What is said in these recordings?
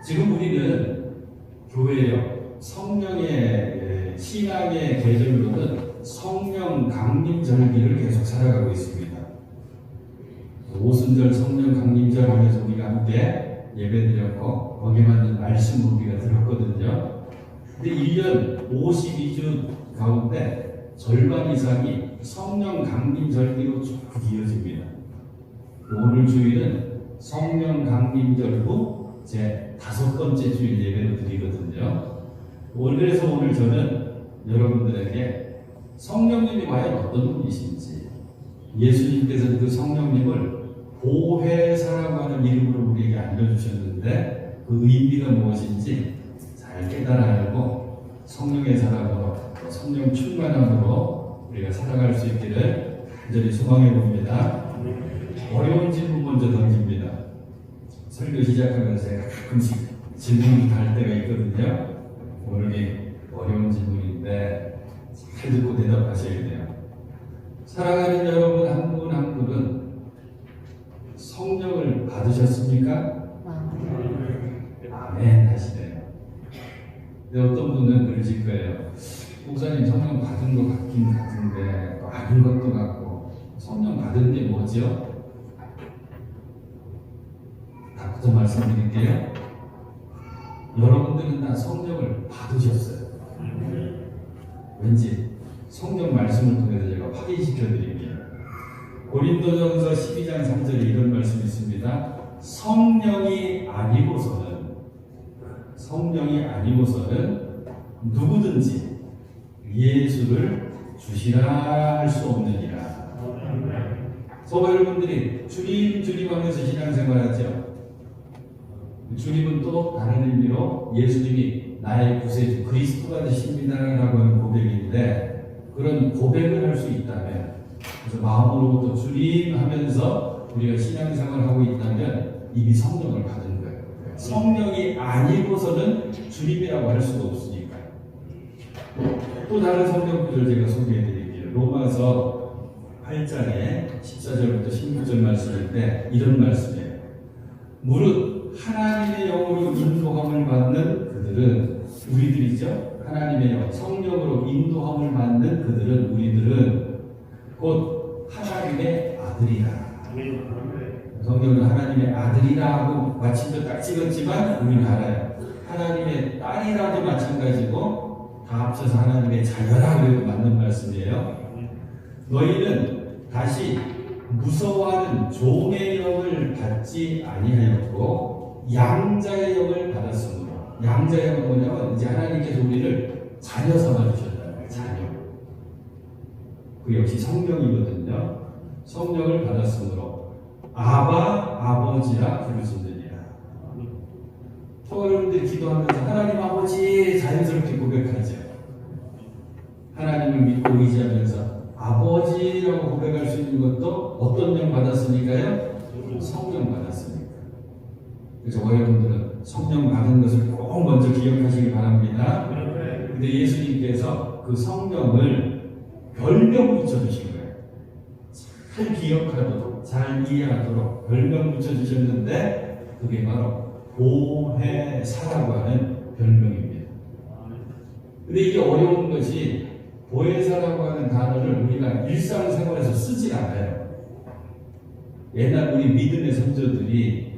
지금 우리는 교회요, 성령의 신앙의 계절로는 성령 강림절기를 계속 살아가고 있습니다. 오순절 성령 강림절 하면서 우리가 함께 예배드렸고 거기에 맞는 말씀을 우리가 들었거든요. 근데 1년 52주 가운데 절반 이상이 성령 강림절기로 쭉 이어집니다. 오늘 주일은 성령 강림절 후 제 5번째 주일 예배를 드리거든요. 그래서 오늘 저는 여러분들에게 성령님이 과연 어떤 분이신지, 예수님께서는 그 성령님을 보혜사라고 하는 이름으로 우리에게 알려주셨는데 그 의미가 무엇인지 잘 깨달아 알고 성령의 사람으로, 성령 충만함으로 우리가 살아갈 수 있기를 간절히 소망해 봅니다. 어려운 질문 먼저 던집니다. 설교 시작하면서 제가 가끔씩 질문을 할 때가 있거든요. 오늘이 어려운 질문인데 잘 듣고 대답하셔야 돼요. 사랑하는 여러분 한 분 한 분은 성령을 받으셨습니까? 아멘 하시네요. 근데 어떤 분은 그러실 거예요. 목사님 성령 받은 것 같긴 같은데 또 아닌 것도 같고, 성령 받은 게 뭐죠? 답부터 말씀드릴게요. 여러분들은 다 성령을 받으셨어요. 왠지 성경 말씀을 통해서 제가 확인시켜 드릴게요. 고린도전서 12장 3절에 이런 말씀이 있습니다. 성령이 아니고서는 누구든지 예수를 주시라 할 수 없느니라. 저와 여러분들이 주님 하면서 신앙생활하죠. 주님은 또 다른 의미로 예수님이 나의 구세주 그리스도가 되십니다라고 하는 고백인데, 그런 고백을 할 수 있다면, 그래서 마음으로부터 주님 하면서 우리가 신앙생활을 하고 있다면 이미 성령을 받은 거예요. 성령이 아니고서는 주님이라고 할 수가 없으니까요. 또 다른 성경 구절 제가 소개해 드릴게요. 로마서 8장에 14절부터 16절 말씀일 때 이런 말씀이에요. 무릇 하나님의 영으로 인도함을 받는 그들은, 우리들이죠. 하나님의 영, 성령으로 인도함을 받는 그들은, 우리들은 곧 하나님의 아들이라. 성경은 하나님의 아들이라 하고 마침표 딱 찍었지만 우리는 알아요. 하나님의 딸이라도 마찬가지고 다 합쳐서 하나님의 자녀라 그래도 맞는 말씀이에요. 너희는 다시 무서워하는 종의 영을 받지 아니하였고 양자의 영을 받았으므로, 양자의 영은 뭐냐면 이제 하나님께서 우리를 자녀 삼아주셨다는 거예요. 자녀. 그 역시 성령이거든요. 성령을 받았으므로 아바 아버지라 부르시느니라. 여러분들이 기도하면서 하나님 아버지 자연스럽게 고백하죠. 하나님을 믿고 의지하면서 아버지라고 고백할 수 있는 것도 어떤 영 받았으니까요? 성령 받았으니까. 그래서 여러분들은 성령 받은 것을 꼭 먼저 기억하시기 바랍니다. 근데 예수님께서 그 성령을 별명 붙여주신 거예요. 잘 기억하도록, 잘 이해하도록 별명 붙여주셨는데 그게 바로 보혜사라고 하는 별명입니다. 근데 이게 어려운 것이, 보혜사라고 하는 단어를 우리가 일상생활에서 쓰지 않아요. 옛날 우리 믿음의 선조들이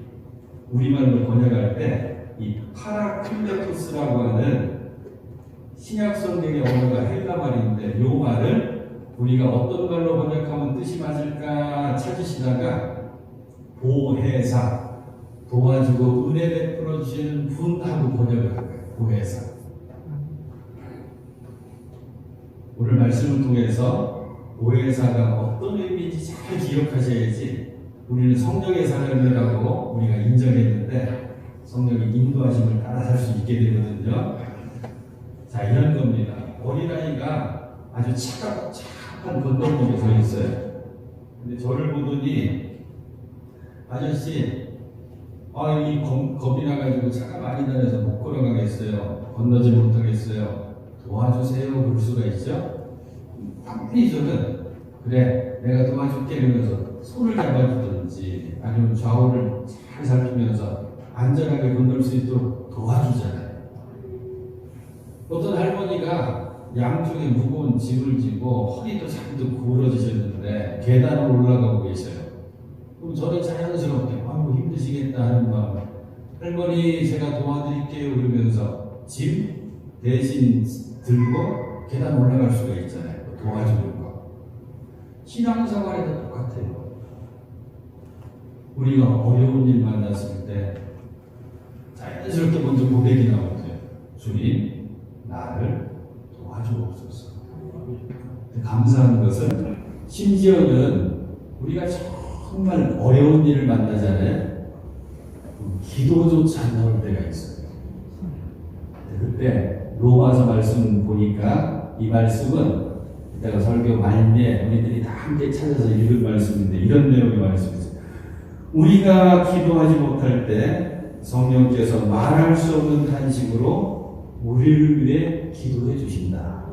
우리말로 번역할 때 이 파라클레토스라고 하는 신약 성경의 언어가 헬라 말인데, 이 말을 우리가 어떤 말로 번역하면 뜻이 맞을까 찾으시다가 보혜사, 도와주고 은혜 베풀어 주시는 분 하고 번역을 한 거예요. 보혜사. 오늘 말씀을 통해서 보혜사가 어떤 의미인지 잘 기억하셔야지, 우리는 성령의 사람이라고 우리가 인정했는데 성령이 인도하심을 따라 살 수 있게 되거든요. 자, 이런 겁니다. 어린아이가 아주 착한 건너편에 서 있어요. 근데 저를 보더니, 아저씨, 이 겁이 나가지고 차가 많이 다녀서 못 걸어가겠어요. 건너지 못하겠어요. 도와주세요. 그럴 수가 있죠. 당연히 저는 그래 내가 도와줄게 이러면서 손을 잡아주든지 아니면 좌우를 잘 살피면서 안전하게 건널 수 있도록 도와주잖아요. 어떤 할머니가 양쪽에 무거운 짐을 지고 허리도 자꾸 구부러지셨는데 계단을 올라가고 계셔요. 그럼 저는 자연스럽게 힘드시겠다 하는 마음, 할머니 제가 도와드릴게요 그러면서 짐 대신 들고 계단 올라갈 수가 있잖아요. 도와주는 거. 신앙생활에도 똑같아요. 우리가 어려운 일 만났을 때 자연스럽게 먼저 고백이 나오죠. 주님, 나를 도와주옵소서. 감사한 것은 심지어는 우리가 정말 어려운 일을 만나잖아요. 기도조차 안 나올 때가 있어요. 그때 로마서 말씀 보니까 이 말씀은 이따가 설교 말미에 우리들이 다 함께 찾아서 읽을 말씀인데 이런 내용의 말씀이 있어요. 우리가 기도하지 못할 때 성령께서 말할 수 없는 탄식으로 우리를 위해 기도해 주신다.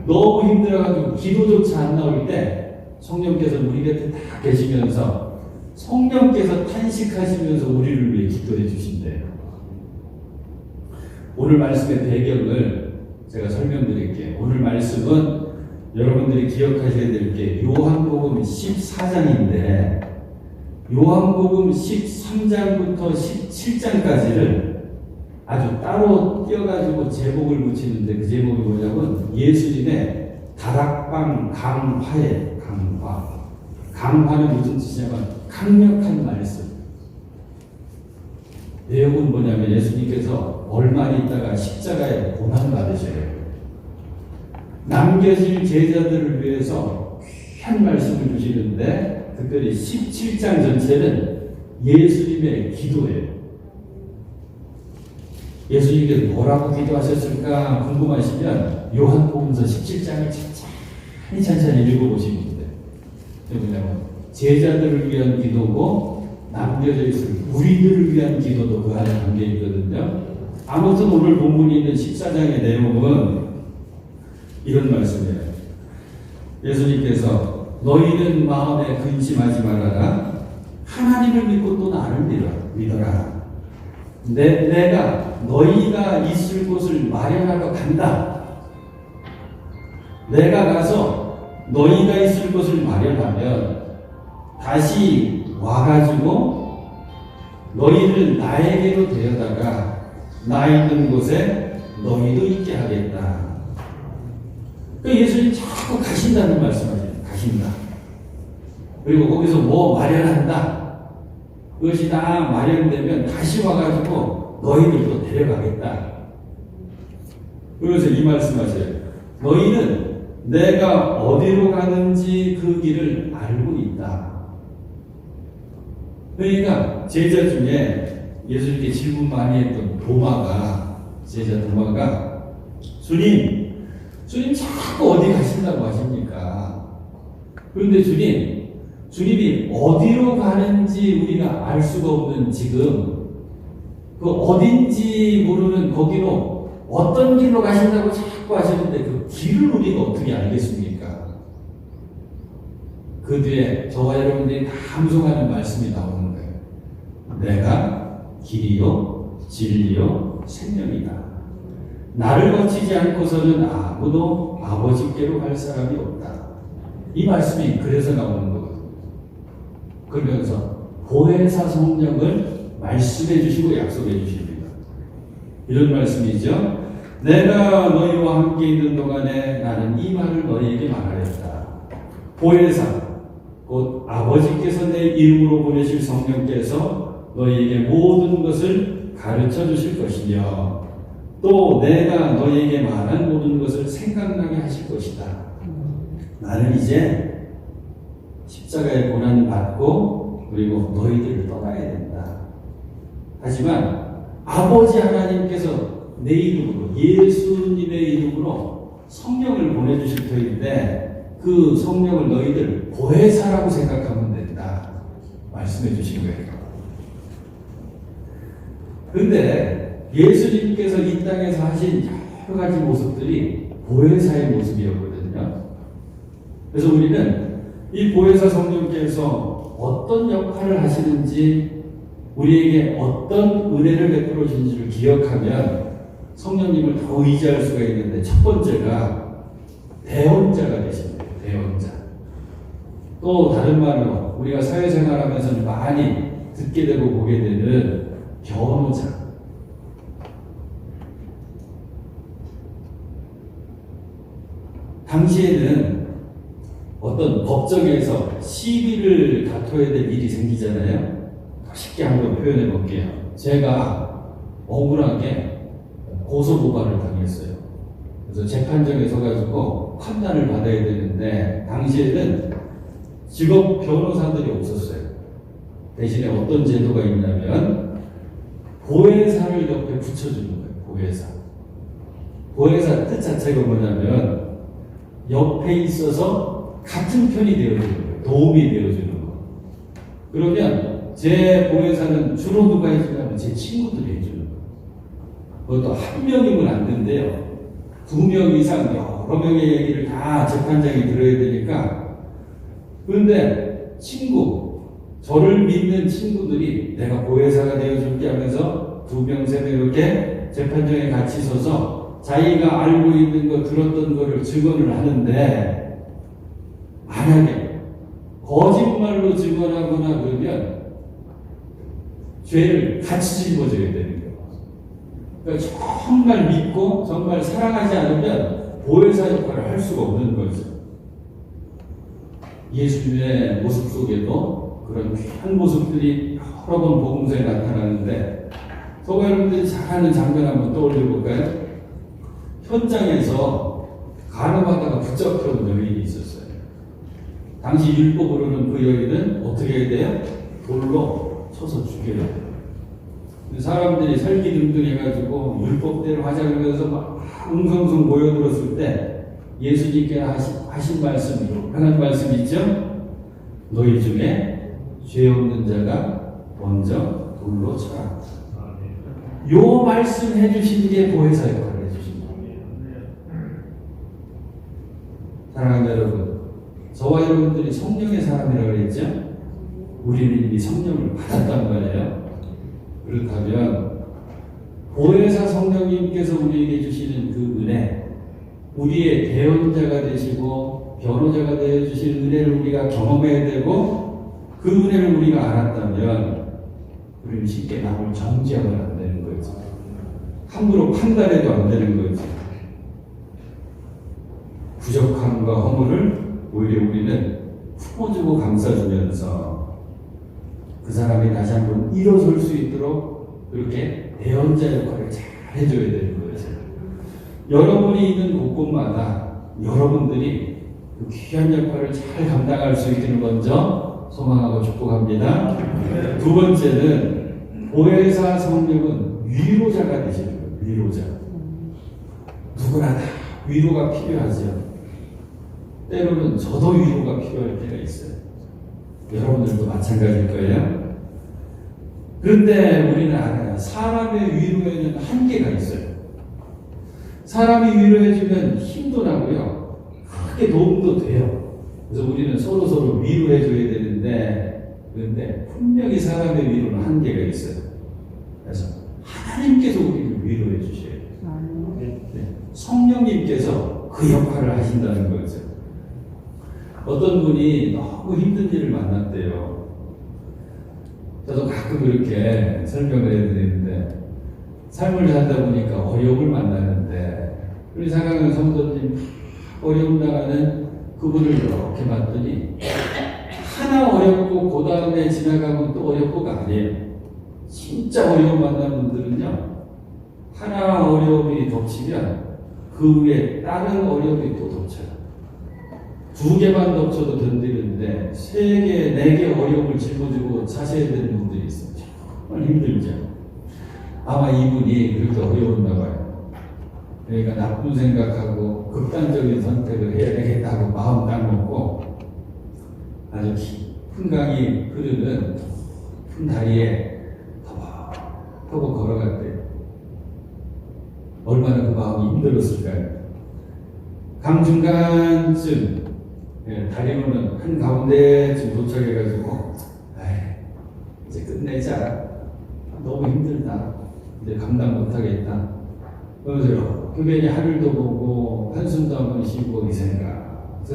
너무 힘들어가지고 기도조차 안 나올 때 성령께서 우리 곁에 다 계시면서 성령께서 탄식하시면서 우리를 위해 기도해 주신대요. 오늘 말씀의 배경을 제가 설명드릴게요. 오늘 말씀은 여러분들이 기억하셔야 될 게 요한복음 14장인데 요한복음 13장부터 17장까지를 아주 따로 띄어가지고 제목을 붙이는데 그 제목이 뭐냐면 예수님의 다락방 강화예요. 강화. 강화는 무슨 뜻이냐면 강력한 말씀. 내용은 뭐냐면 예수님께서 얼마 있다가 십자가에 고난을 받으셔요. 남겨질 제자들을 위해서 귀한 말씀을 주시는데 특별히 17장 전체는 예수님의 기도예요. 예수님께서 뭐라고 기도하셨을까 궁금하시면 요한복음서 17장을 천천히 읽어보시면 돼요. 뭐냐면 제자들을 위한 기도고 남겨져 있을 우리들을 위한 기도도 그 안에 담겨 있거든요. 아무튼 오늘 본문이 있는 14장의 내용은 이런 말씀이에요. 예수님께서 너희는 마음에 근심하지 말아라. 하나님을 믿고 또 나를 믿어라. 내가 너희가 있을 곳을 마련하러 간다. 내가 가서 너희가 있을 곳을 마련하면 다시 와가지고 너희를 나에게로 데려다가 나 있는 곳에 너희도 있게 하겠다. 그러니까 예수님 자꾸 가신다는 말씀하세요. 가신다. 그리고 거기서 뭐 마련한다. 그것이 다 마련되면 다시 와가지고 너희들도 데려가겠다. 그래서 이 말씀하세요. 너희는 내가 어디로 가는지 그 길을 알고 있다. 그러니까 제자 중에 예수님께 질문 많이 했던 제자 도마가 주님 자꾸 어디 가신다고 하십니까? 그런데 주님이 어디로 가는지 우리가 알 수가 없는 지금 그 어딘지 모르는 거기로 어떤 길로 가신다고 자꾸 하시는데 그 길을 우리가 어떻게 알겠습니까? 그 뒤에 저와 여러분들이 다 함송하는 말씀이 나오는 거예요. 내가 길이요 진리요 생명이다. 나를 거치지 않고서는 아무도 아버지께로 갈 사람이 없다. 이 말씀이 그래서 나오는 거거든요. 그러면서 보혜사 성령을 말씀해 주시고 약속해 주십니다. 이런 말씀이죠. 내가 너희와 함께 있는 동안에 나는 이 말을 너희에게 말하였다. 보혜사 곧 아버지께서 내 이름으로 보내실 성령께서 너희에게 모든 것을 가르쳐 주실 것이며 또 내가 너희에게 말한 모든 것을 생각나게 하실 것이다. 나는 이제 십자가의 고난을 받고 그리고 너희들을 떠나야 된다. 하지만 아버지 하나님께서 내 이름으로 예수님의 이름으로 성령을 보내주실 터인데 그 성령을 너희들 보혜사라고 생각하면 된다. 말씀해 주신 거예요. 그런데 예수님께서 이 땅에서 하신 여러 가지 모습들이 보혜사의 모습이었거든요. 그래서 우리는 이 보혜사 성령께서 어떤 역할을 하시는지 우리에게 어떤 은혜를 베풀어 주신지를 기억하면 성령님을 더 의지할 수가 있는데, 첫 번째가 대언자가 되십니다. 대언자. 또 다른 말로 우리가 사회생활하면서 많이 듣게 되고 보게 되는 변호자. 당시에는 어떤 법정에서 시비를 다퉈야 될 일이 생기잖아요. 쉽게 한번 표현해 볼게요. 제가 억울하게 고소고발을 당했어요. 그래서 재판정에 서가지고 판단을 받아야 되는데, 당시에는 직업 변호사들이 없었어요. 대신에 어떤 제도가 있냐면 보혜사를 옆에 붙여주는 거예요. 보혜사. 보혜사 뜻 자체가 뭐냐면 옆에 있어서 같은 편이 되어주는 거예요. 도움이 되어주는 거. 그러면 제 보혜사는 주로 누가 해주냐면 제 친구들이 해주는 거예요. 그것도 한 명이면 안 된대요. 2명 이상 여러 명의 얘기를 다 재판장이 들어야 되니까. 그런데 저를 믿는 친구들이 내가 보혜사가 되어줄게 하면서 2명, 3명 이렇게 재판장에 같이 서서 자기가 알고 있는 거, 들었던 거를 증언을 하는데, 만약에 거짓말로 증언하거나 그러면 죄를 같이 짊어져야 되는 거예요. 그러니까 정말 믿고 정말 사랑하지 않으면 보혜사 역할을 할 수가 없는 거죠. 예수님의 모습 속에도 그런 귀한 모습들이 여러 번 복음서에 나타나는데, 저와 여러분들이 잘 아는 장면 한번 떠올려 볼까요? 현장에서 간호하다가 붙잡혀온 여인이 있었어요. 당시 율법으로는 그 여인은 어떻게 해야 돼요? 돌로 쳐서 죽여야 돼요. 사람들이 설기등등 해가지고 율법대로 하자고 해서 막 웅성웅성 모여들었을 때 예수님께 하신 말씀이 하는 말씀 있죠? 너희 중에 죄 없는 자가 먼저 돌로 쳐라. 요 말씀 해주신 게 보혜사 역할을 해주신 겁니다. 사랑하는 여러분, 저와 여러분들이 성령의 사람이라고 했죠? 우리는 이미 성령을 받았단 말이에요. 그렇다면 보혜사 성령님께서 우리에게 주시는 그 은혜, 우리의 대언자가 되시고 변호자가 되어주신 은혜를 우리가 경험해야 되고, 그 은혜를 우리가 알았다면 우리는 쉽게 남을 정죄하면 안 되는 거지. 함부로 판단해도 안 되는 거지. 부족함과 허물을 오히려 우리는 품어주고 감싸주면서 그 사람이 다시 한번 일어설 수 있도록 그렇게 대언자 역할을 잘 해줘야 되는 거죠. 여러분이 있는 곳곳마다 여러분들이 그 귀한 역할을 잘 감당할 수 있기를 먼저 소망하고 축복합니다. 두 번째는 보혜사 성령은 위로자가 되시는 거예요. 위로자. 누구나 다 위로가 필요하죠. 때로는 저도 위로가 필요할 때가 있어요. 여러분들도 마찬가지일 거예요. 그런데 우리는 알아요. 사람의 위로에는 한계가 있어요. 사람이 위로해주면 힘도 나고요. 크게 도움도 돼요. 그래서 우리는 서로 위로해줘야 되는데, 그런데 분명히 사람의 위로는 한계가 있어요. 그래서 하나님께서 우리를 위로해 주셔야 돼요. 네. 성령님께서 그 역할을 하신다는 거죠. 어떤 분이 너무 힘든 일을 만났대요. 저도 가끔 그렇게 설명을 해드리는데, 삶을 살다 보니까 어려움을 만나는데, 우리 사랑하는 성도님 어려움 당하는 그분을 이렇게 봤더니 하나 어렵고 그 다음에 지나가면 또 어렵고가 아니에요. 진짜 어려움 만난 분들은요, 하나 어려움이 덮치면 그 위에 다른 어려움이 또 덮쳐요. 2개만 덮쳐도 견디는데 3개, 4개 어려움을 짊어지고 사셔야 되는 분들이 있어요. 정말 힘들죠. 아마 이분이 그렇게 어려웠나 봐요. 그러니까 나쁜 생각하고 극단적인 선택을 해야 되겠다고 마음 딱 먹고 아주 깊은 강이 흐르는 큰 다리에 터벅터벅 걸어갔대요. 얼마나 그 마음이 힘들었을까요? 강 중간쯤, 다리로는 한 가운데쯤 도착해가지고 이제 끝내자 너무 힘들다. 이제 감당 못하겠다. 그래서 교변이 하늘도 보고 한숨도 한번 쉬고 그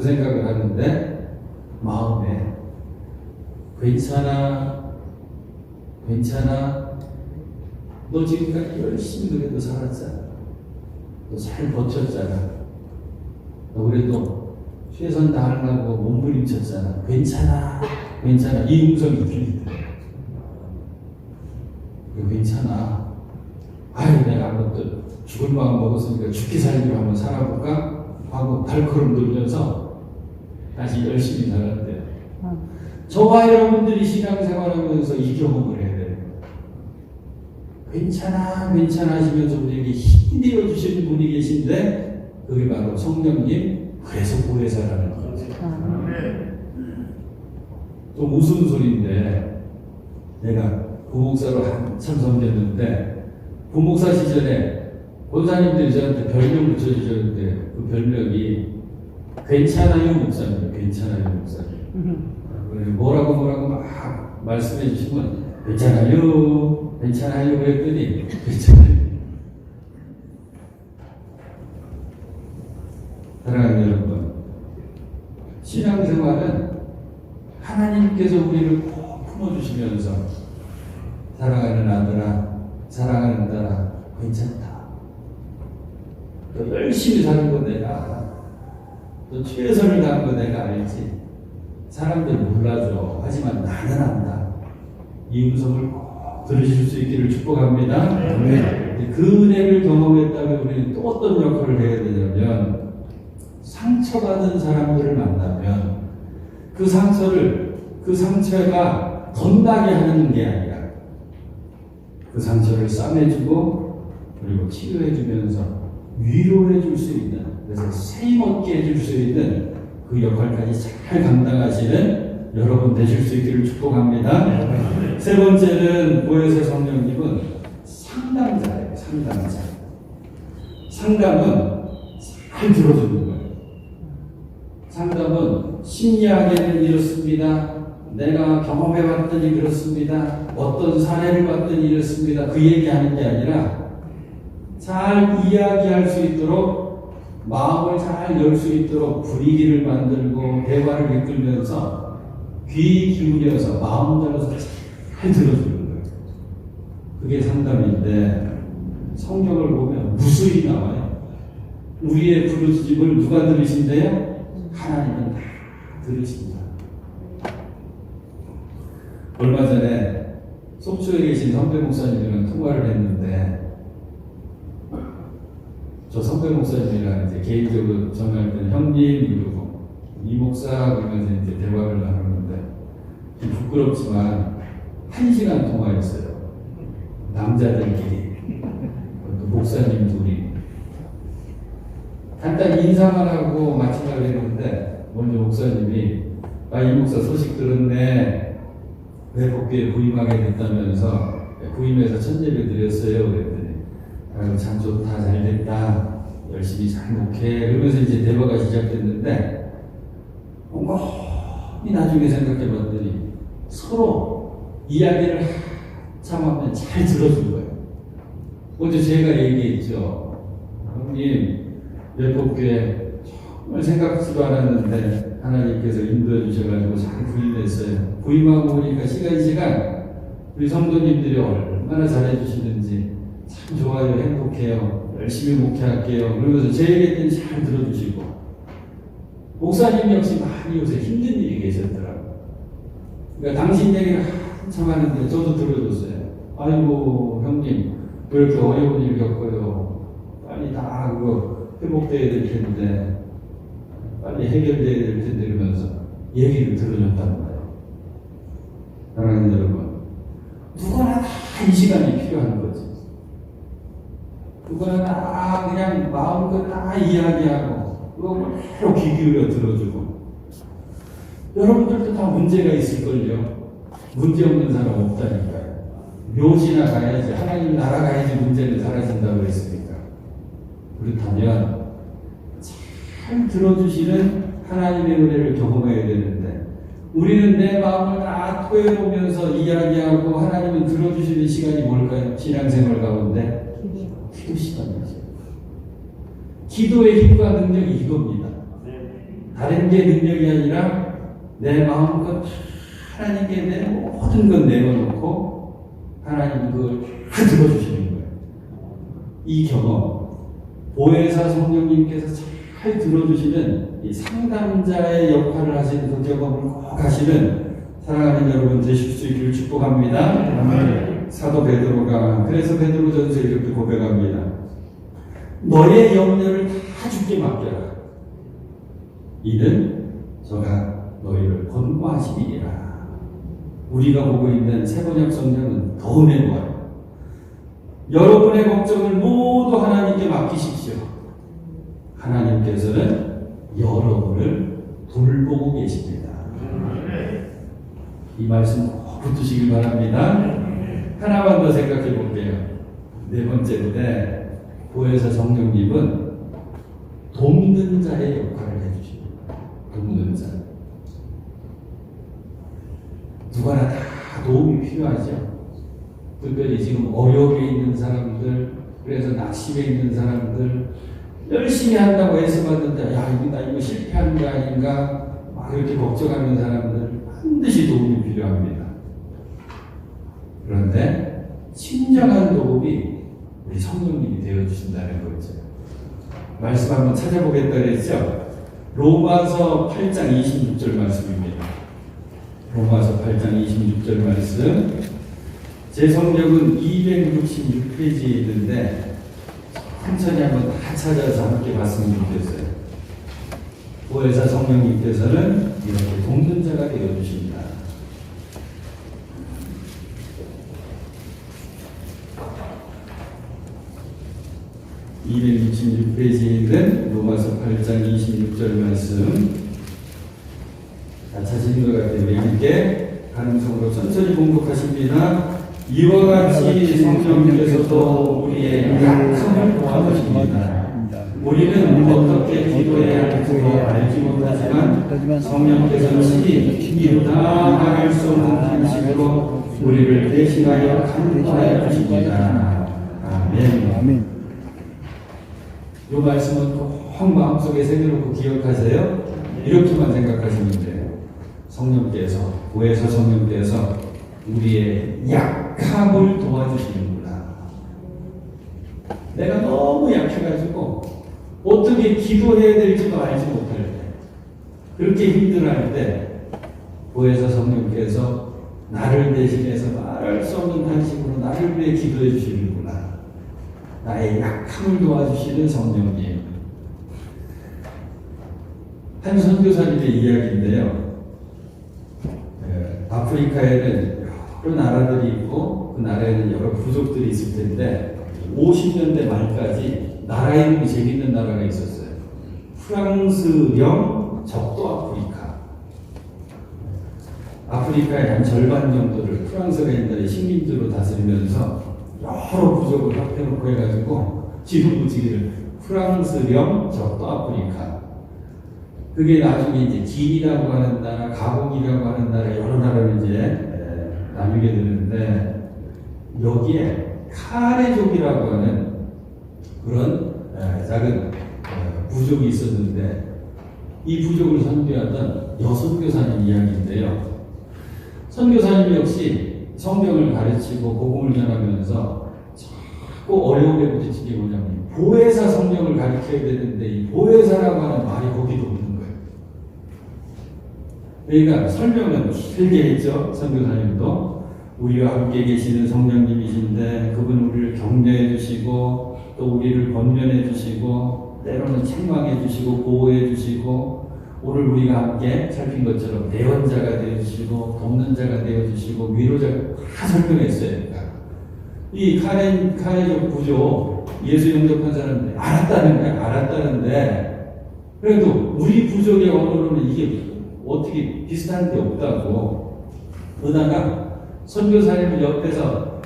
생각을 하는데 마음에 괜찮아. 너 지금까지 열심히 그래도 살았잖아. 너 잘 버텼잖아. 너 그래도 최선 다하려고 몸부림쳤잖아. 괜찮아. 이 음성이 들리더래. 괜찮아. 아유, 내가 한번 또 죽을 마음 먹었으니까 죽기 살기로 한번 살아볼까? 하고 발걸음 돌려서 다시 열심히 살았대요. 저와 여러분들이 신앙생활하면서 이 경험을 해야 돼요. 괜찮아 하시면서 우리에게 힘내어 주시는 분이 계신데 그게 바로 성령님, 그래서 보혜사라는 거죠. 좀 무슨 소리인데 내가 부목사로 한참 섬겼는데 부목사 시절에 권사님들이 저한테 별명 붙여주셨는데 그 별명이 괜찮아요 목사님. 뭐라고 막 말씀해 주시면 괜찮아요 그랬더니 괜찮아요. 사랑하는 여러분, 신앙생활은 하나님께서 우리를 꼭 품어주시면서 사랑하는 아들아, 사랑하는 딸아, 괜찮다. 너 열심히 사는 거 내가 알아. 너 최선을 다한 거 내가 알지. 사람들 몰라줘. 하지만 나는 안다. 이 음성을 꼭 들으실 수 있기를 축복합니다. 네. 그 은혜를 경험했다면 우리는 또 어떤 역할을 해야 되냐면 상처받은 사람들을 만나면 그 상처가 덧나게 하는 게 아니라 그 상처를 싸매주고 그리고 치료해주면서 위로해줄 수 있는, 그래서 세임없게 해줄 수 있는 그 역할까지 잘 감당하시는 여러분 되실 수 있기를 축복합니다. 세 번째는 보혜사 성령님은 상담자예요. 상담은 잘 들어주는 거예요. 상담은 심리학에는 이렇습니다. 내가 경험해봤더니 그렇습니다. 어떤 사례를 봤더니 이렇습니다. 그 얘기하는 게 아니라 잘 이야기할 수 있도록 마음을 잘 열 수 있도록 분위기를 만들고 대화를 이끌면서 귀 기울여서 마음 열어서 잘 들어주는 거예요. 그게 상담인데 성경을 보면 무수히 나와요. 우리의 부르짖음을 누가 들으신대요? 하나님은 다 들으십니다. 얼마 전에 속초에 계신 선배 목사님이랑 통화를 했는데 저 선배 목사님이랑 이제 개인적으로 전화할 때는 형님 이러고 이 목사 그러면서 이제 대화를 나누는데 좀 부끄럽지만 1시간 통화했어요. 남자들끼리 또 목사님 둘이 간단 인사만 하고 마치려고 했는데 먼저 목사님이 이 목사 소식 들었네. 회복교에 부임하게 됐다면서 부임해서 천예배 드렸어요. 그랬더니 아유 참 좋다, 잘 됐다, 열심히 잘 목해. 그러면서 이제 대화가 시작됐는데 곰곰이 나중에 생각해 봤더니 서로 이야기를 한참 하면 잘 들어준 거예요. 먼저 제가 얘기했죠. 형님 회복교에 정말 생각지도 않았는데 하나님께서 인도해 주셔가지고 잘 부임했어요. 부임하고 보니까 시간 우리 성도님들이 얼마나 잘해주시는지 참 좋아요, 행복해요, 열심히 목회할게요. 그러면서 제 얘기는 잘 들어주시고 목사님 역시 많이 요새 힘든 일이 계셨더라고요. 그러니까 당신 얘기를 한참 하는데 저도 들어줬어요. 아이고 형님 왜 이렇게 어려운 일 겪어요. 빨리 다 그거 회복돼야 될 텐데 빨리 해결돼야 될 텐데 이러면서 얘기를 들어줬단 말이에요. 사랑하는 여러분, 누구나 다 이 시간이 필요한 거지. 누구나 다 그냥 마음껏 다 이야기하고 그거 바로 귀 기울여 들어주고. 여러분들도 다 문제가 있을걸요. 문제 없는 사람 없다니까요. 묘지나 가야지, 하나님 나라 가야지 문제는 사라진다고 했으니까. 그렇다면 잘 들어주시는 하나님의 은혜를 경험해야 되는데 우리는 내 마음을 다 토해보면서 이야기하고 하나님은 들어주시는 시간이 뭘까요? 신앙생활 가운데 기도 시간이죠. 기도의 힘과 능력이 이겁니다. 다른 게 능력이 아니라 내 마음껏 하나님께 내 모든 건 내어놓고 하나님은 그걸 다 들어주시는 거예요. 이 경험, 보혜사 성령님께서 잘 들어주시는 이 상담자의 역할을 하시는 그 경험을 꼭 하시는 사랑하는 여러분 되실 수 있기를 축복합니다. 사도 베드로가 그래서 베드로전서에 이렇게 고백합니다. 너의 염려를 다 주께 맡겨라. 이는 저가 너희를 권고하시리라. 우리가 보고 있는 새번역 성령은 더 은혜 보아요. 여러분의 걱정을 모두 하나님께 맡기십시오. 하나님께서는 여러분을 돌보고 계십니다. 이 말씀 꼭 붙으시길 바랍니다. 하나만 더 생각해 볼게요. 네 번째인데 보혜사 성령님은 돕는 자의 역할을 해주십니다. 돕는 자. 누구나 다 도움이 필요하죠. 특별히 지금 어려움에 있는 사람들, 그래서 낙심에 있는 사람들, 열심히 한다고 애써봤는데 나 이거 실패하는 거 아닌가 막 이렇게 걱정하는 사람들 반드시 도움이 필요합니다. 그런데 친절한 도움이 우리 성령님이 되어주신다는 거죠. 말씀 한번 찾아보겠다 그랬죠. 로마서 8장 26절 말씀입니다. 로마서 8장 26절 말씀. 제 성경은 266페이지에 있는데 천천히 한번 다 찾아서 함께 봤으면 좋겠어요. 보혜사 성령님께서는 이렇게 돕는 자가 되어주십니다. (266페이지에) 있는 로마서 8장 26절 말씀 다 찾으신 것 같아요. 우리 함께 가능성으로 천천히 공독하십니다. 이와 같이 성령님께서도 우리의 약함을 도와주십니다. 우리는 어떻게 기도해야 할지도 알지 못하지만 성령께서 친히 이루다 말할 수 없는 탄식으로 우리를 대신하여 간구하여 주십니다. 아멘. 이 말씀은 꼭 마음속에 새겨놓고 기억하세요. 이렇게만 생각하시면 돼요. 성령께서, 보혜사 성령께서 우리의 약함을 도와주시는구나. 내가 너무 약해가지고 어떻게 기도해야 될지도 알지 못할 때, 그렇게 힘들어할 때 보혜사 성령께서 나를 대신해서 말할 수 없는 탄식으로 나를 위해 기도해 주시는구나. 나의 약함을 도와주시는 성령님. 한 선교사님의 이야기인데요. 아프리카에는 여러 나라들이 있고 그 나라에는 여러 부족들이 있을 텐데 50년대 말까지 나라 이름이 재밌는 나라가 있었어요. 프랑스령 적도 아프리카. 아프리카의 한 절반 정도를 프랑스가 옛날에 식민지로 다스리면서 여러 부족을 합해놓고 해가지고 지금 붙이기를 프랑스령 적도 아프리카. 그게 나중에 이제 기니라고 하는 나라, 가공이라고 하는 나라, 여러 나라를 이제 나누게 되는데 여기에 카레족이라고 하는 그런 작은 부족이 있었는데 이 부족을 선교하던 여선교사님 이야기인데요. 선교사님 역시 성경을 가르치고 복음을 전하면서 자꾸 어려움에 부딪힌 게 뭐냐면 보혜사 성령을 가르쳐야 되는데 이 보혜사라고 하는 말이 거기도 없는 거예요. 그러니까 설명은 길게 했죠. 선교사님도 우리와 함께 계시는 성령님이신데 그분 우리를 격려해 주시고 또 우리를 권면해 주시고 때로는 책망해 주시고 보호해 주시고 오늘 우리가 함께 살핀 것처럼 대원자가 되어주시고 돕는 자가 되어주시고 위로자가 다 설명했어요. 이 카레족 부족 예수 영접한 사람들이 알았다는데 그래도 우리 부족의 언어로는 이게 어떻게 비슷한 게 없다고 그러다가 선교사님을 옆에서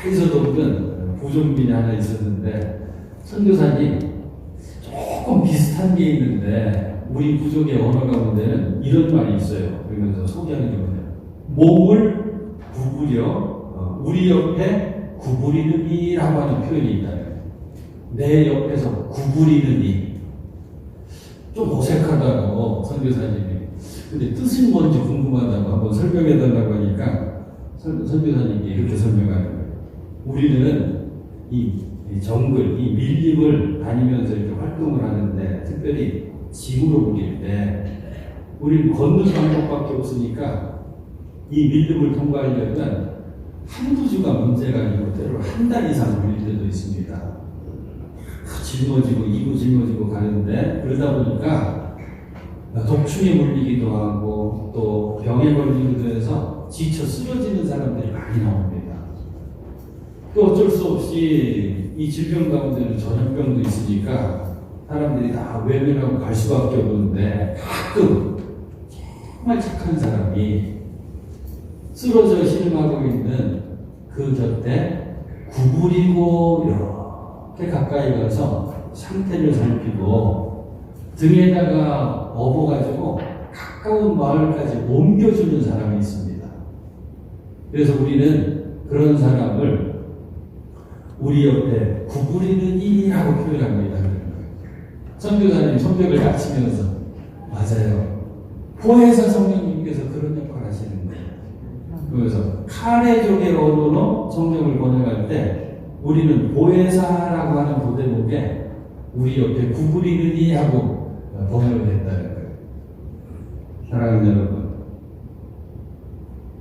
가까이서 돕는 부족민이 하나 있었는데 선교사님 조금 비슷한 게 있는데 우리 부족의 언어 가운데는 이런 말이 있어요. 그러면서 소개하는 게 뭐냐. 몸을 구부려 우리 옆에 구부리느니라고 하는 표현이 있다. 내 옆에서 구부리느니. 좀 어색하다고 선교사님이. 근데 뜻은 뭔지 궁금하다고 한번 설명해 달라고 하니까 선교사님이 이렇게 설명하는 거예요. 우리는 이 정글, 이 밀림을 다니면서 이렇게 활동을 하는데, 특별히 짐으로 옮길 때, 우리는 걷는 방법밖에 없으니까, 이 밀림을 통과하려면 한두 주가 문제가 아니고, 때로는 한 달 이상 걸릴 때도 있습니다. 짊어지고, 이고 짊어지고 가는데, 그러다 보니까, 독충에 물리기도 하고, 또 병에 걸리기도 해서 지쳐 쓰러지는 사람들이 많이 나옵니다. 또 어쩔 수 없이 이 질병 가운데는 전염병도 있으니까 사람들이 다 외면하고 갈 수밖에 없는데, 가끔 정말 착한 사람이 쓰러져 신음하고 있는 그 곁에 구부리고 이렇게 가까이 가서 상태를 살피고 등에다가 업어가지고 가까운 마을까지 옮겨주는 사람이 있습니다. 그래서 우리는 그런 사람을 우리 옆에 구부리는 이라고 표현합니다. 선교사님 성벽을 닥치면서 맞아요. 보혜사 성령님께서 그런 역할을 하시는 거예요. 그래서 카레족의 언어로 성경을 번역할 때 우리는 보혜사라고 하는 부대목에 우리 옆에 구부리는 이 하고 번역을 했다는 거예요. 사랑하는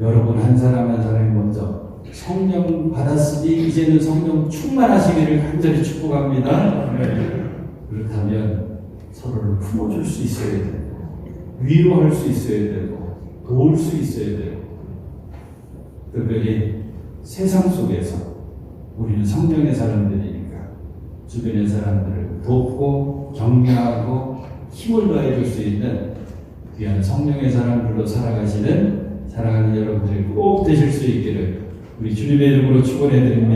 여러분 한 사람 한 사람이 먼저 성령 받았으니 이제는 성령 충만하시기를 간절히 축복합니다. 그렇다면 서로를 품어줄 수 있어야 되고, 위로할 수 있어야 되고, 도울 수 있어야 되고, 특별히 세상 속에서 우리는 성령의 사람들이니까 주변의 사람들을 돕고 격려하고 힘을 더해줄 수 있는 귀한 성령의 사람들로 살아가시는 사랑하는 여러분들이 꼭 되실 수 있기를 우리 주님의 이름으로 축원해 드립니다.